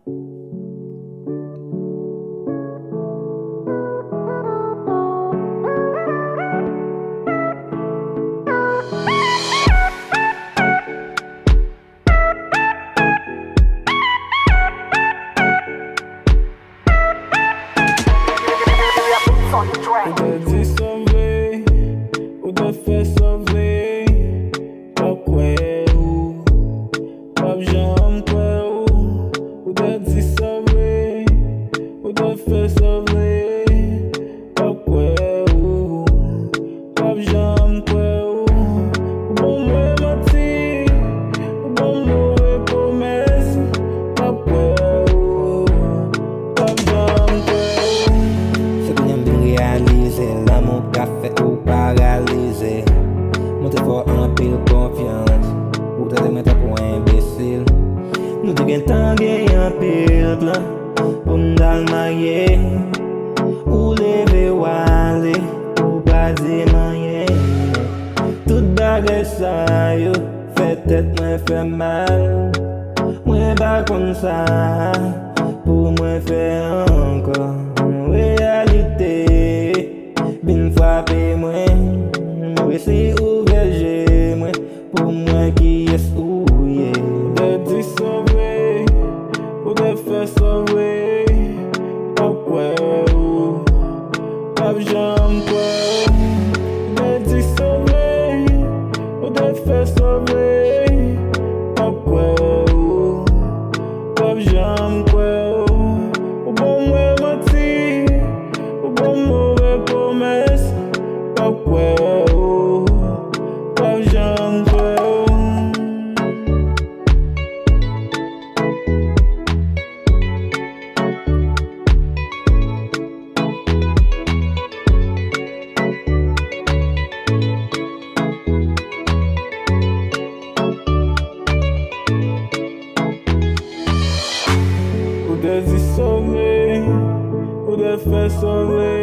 Ou de di sauve, ou de fe sauve. Pa kwe ou, pa jam kwe ou. Ou de di sauve, ou de fe sauve. Pa kwe ou, pa jam kwe ou. Ou bon mwe mati, ou bon mwe promes. Pa kwe ou, pa jam kwe ou. Se konen bin realize, l'amour ka fe ou paralize. Mwen te fò an pil konfians, ou te men te pou imbesil. Nou te gen tan gen an pil plan, pou m'dal maye. Ou leve wale, ou pa di manye. Tout bagay sa yo, fe tet mwen fe mal. Mwen ba kon sa, pou mwen fe ankon. Realite, bin frape mwen. Mwen se ouveje mwen, pou mwen ki yes ou ye. Ou de di sauve, ou de fe sauve. Pa kwe ou, pa jam kwe ou. Ou de di sauve, ou de fe sauve. Pa kwe ou, pa jam kwe ou. Ou bon mwe mati, ou bon mwe promes. Pa kwe ou, pa jam kwe ou. Ou de di sauve, ou de fe sauve.